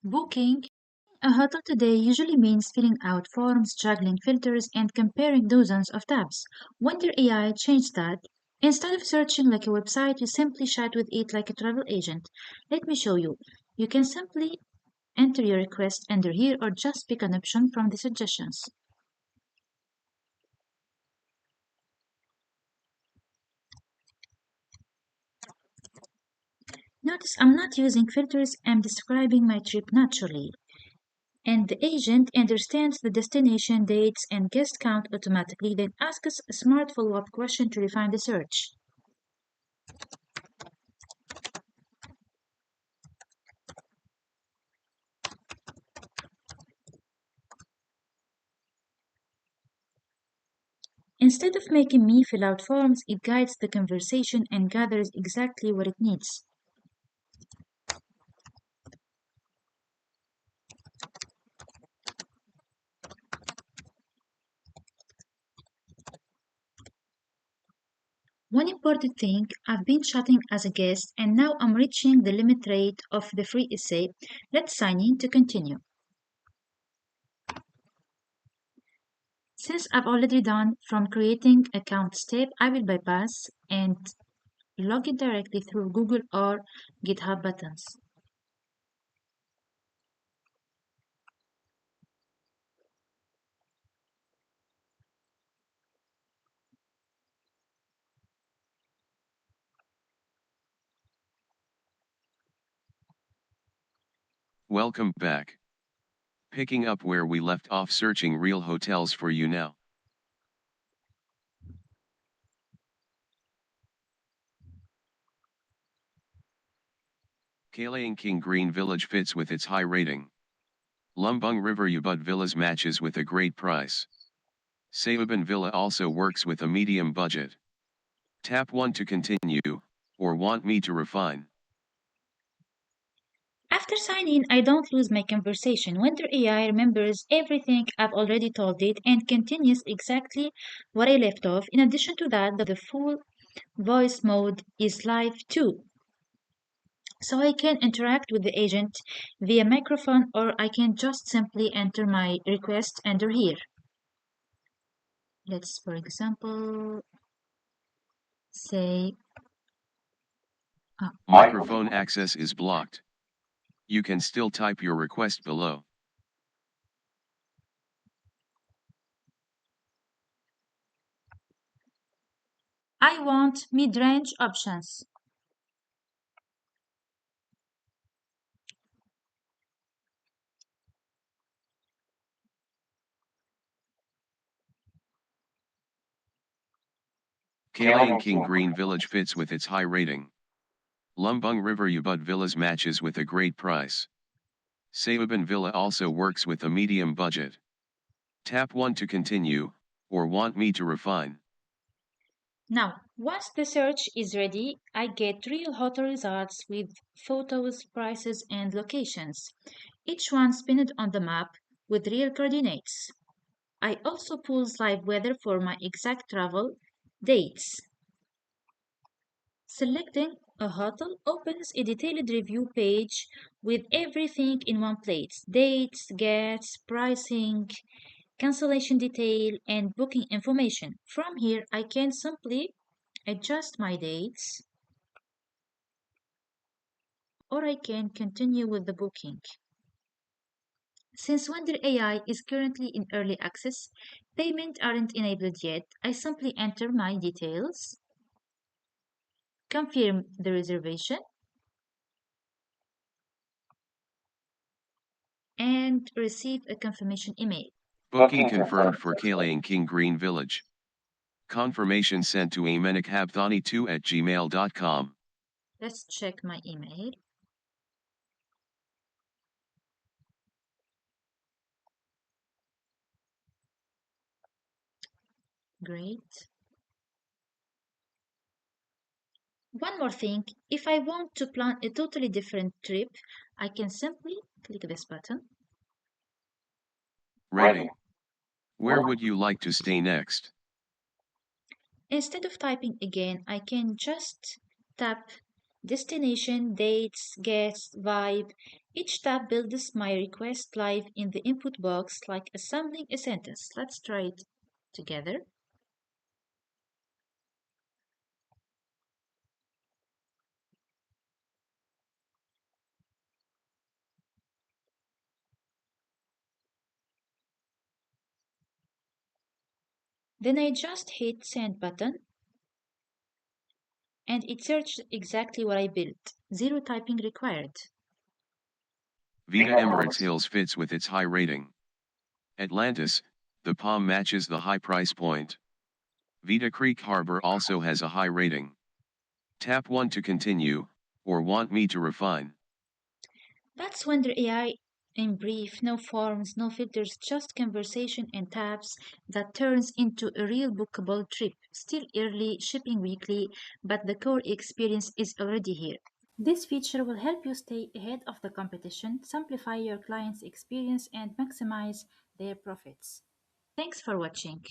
Booking a hotel today usually means filling out forms, juggling filters, and comparing dozens of tabs. Wonder AI changed that. Instead of searching like a website, you simply chat with it like a travel agent. Let me show you. You can simply enter your request under here or just pick an option from the suggestions. Notice I'm not using filters, I'm describing my trip naturally. And the agent understands the destination, dates, and guest count automatically, then asks a smart follow-up question to refine the search. Instead of making me fill out forms, it guides the conversation and gathers exactly what it needs. One important thing, I've been chatting as a guest and now I'm reaching the limit rate of the free essay. Let's sign in to continue. Since I've already done from creating account step, I will bypass and log in directly through Google or GitHub buttons. Welcome back. Picking up where we left off, searching real hotels for you now. Kalayang King Green Village fits with its high rating. Lumbung River Ubud Villas matches with a great price. Sayuban Villa also works with a medium budget. Tap 1 to continue, or want me to refine. After signing, I don't lose my conversation. Wonder AI remembers everything I've already told it and continues exactly what I left off. In addition to that, the full voice mode is live too. So I can interact with the agent via microphone or I can just simply enter my request under here. Let's, for example, say, Microphone access is blocked. You can still type your request below. I want mid-range options. Kalayang King Green Village fits with its high rating. Lumbung River Ubud Villas matches with a great price. Sayuban Villa also works with a medium budget. Tap 1 to continue, or want me to refine. Now, once the search is ready, I get real hotel results with photos, prices, and locations, each one pinned on the map with real coordinates. I also pull live weather for my exact travel dates. Selecting a hotel opens a detailed review page with everything in one place: dates, guests, pricing, cancellation detail, and booking information. From here, I can simply adjust my dates or I can continue with the booking. Since Wonder AI is currently in early access, payment aren't enabled yet. I simply enter my details, confirm the reservation, and receive a confirmation email. Booking confirmed for Kalayang King Green Village. Confirmation sent to amenikhabthani2@gmail.com. Let's check my email. Great. One more thing, if I want to plan a totally different trip, I can simply click this button. Ready. Where would you like to stay next? Instead of typing again, I can just tap destination, dates, guests, vibe, Each tab builds my request live in the input box like assembling a sentence. Let's try it together. Then I just hit send button and it searched exactly what I built. Zero typing required. Vita Emirates Hills fits with its high rating. Atlantis, the palm matches the high price point. Vita Creek Harbor also has a high rating. Tap 1 to continue, or want me to refine. That's WanderAI in brief, no forms, no filters, just conversation and tabs that turns into a real bookable trip. Still early, shipping weekly, but the core experience is already here. This feature will help you stay ahead of the competition, simplify your client's experience, and maximize their profits. Thanks for watching.